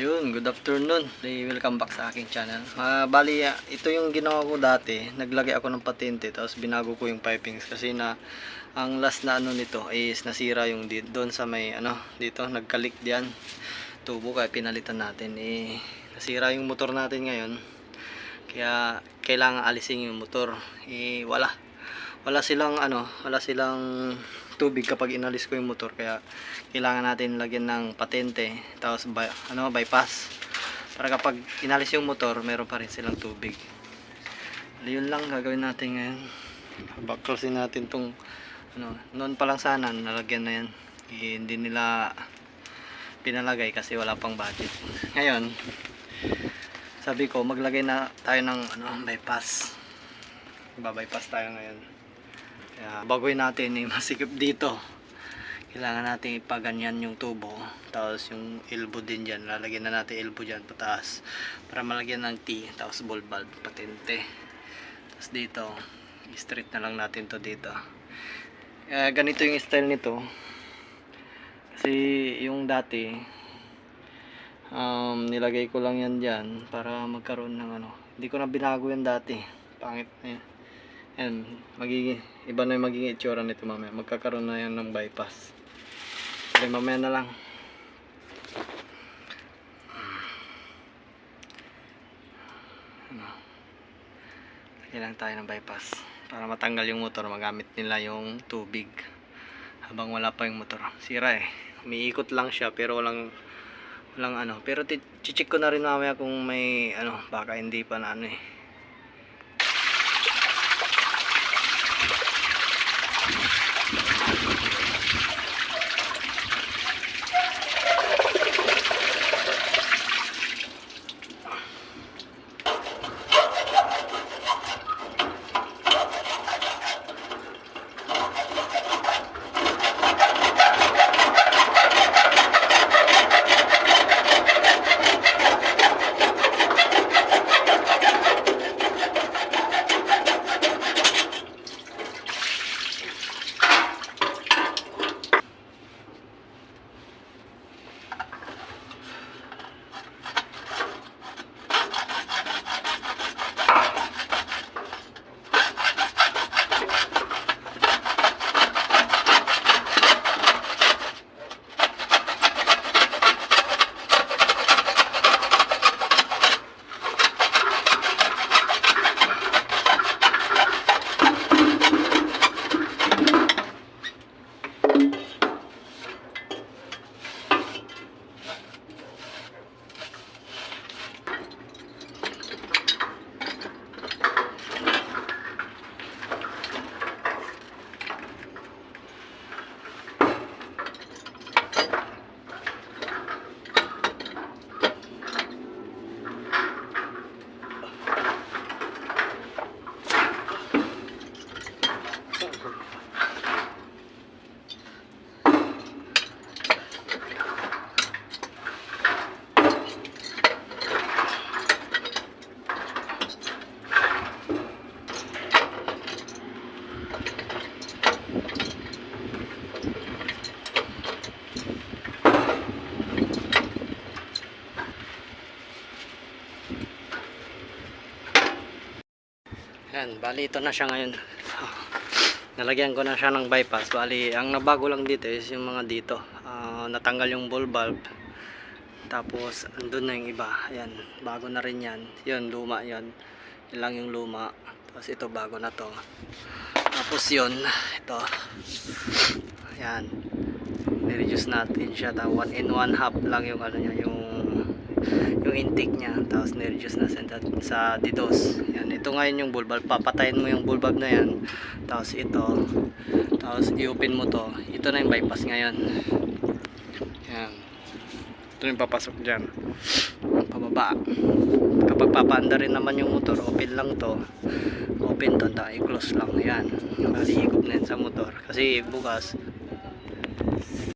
Yun, good afternoon. Welcome back sa aking channel. Bali, ito yung ginawa ko dati. Naglagay ako ng patente, tapos binago ko yung pipings kasi na ang last na ano nito is nasira yung doon sa may dito nagkalik diyan tubo, kaya pinalitan natin. Nasira yung motor natin ngayon. Kaya kailangan alisin yung motor. Wala silang tubig kapag inalis ko yung motor, kaya kailangan natin lagyan ng patente, tapos bypass, para kapag inalis yung motor meron pa rin silang tubig. Yun lang gagawin natin ngayon. Baklasin natin tong noon pa lang sana nalagyan na yan, hindi nila pinalagay kasi wala pang budget. Ngayon sabi ko maglagay na tayo ng bypass. Bypass tayo ngayon. Kaya baguhin natin masikip dito. Kailangan natin ipaganyan yung tubo, tapos yung elbow din dyan, lalagyan na natin elbow dyan pataas para malagyan ng T, tapos ball valve patente. Tapos dito straight na lang natin to dito. Ganito yung style nito kasi yung dati nilagay ko lang yan dyan para magkaroon ng hindi ko na binago yan dati, pangit na yan. Ayan, iba na yung magiging itsura nito mamaya. Magkakaroon na yan ng bypass. Okay, mamaya na lang. Lagyan lang tayo ng bypass para matanggal yung motor, magamit nila yung tubig habang wala pa yung motor. Sira umiikot lang siya pero walang pero check ko na rin mamaya kung may baka hindi pa na Yan, bali ito na siya ngayon. Nalagyan ko na siya ng bypass. Bali, ang nabago lang dito is yung mga dito. Natanggal yung ball valve. Tapos, andun na yung iba. Ayan, bago na rin yan. Yun, luma yan. Yan lang yung luma. Tapos ito, bago na to. Tapos yun, ito. Ayan. Ni-reduce natin siya. 1 and 1/2 lang yung niya, yung intake niya, tapos ni-reduce na sa DDoS. Yan, ito ngayon yung bulb valve. Papatayin mo yung bulb valve na yan, tapos ito, tapos i-open mo to. Ito na yung bypass ngayon. Yan, ito yung papasok dyan pababa. Kapag papaanda rin naman yung motor, open lang to, open to, i-close lang. Yan, bali ikot na yan sa motor kasi bukas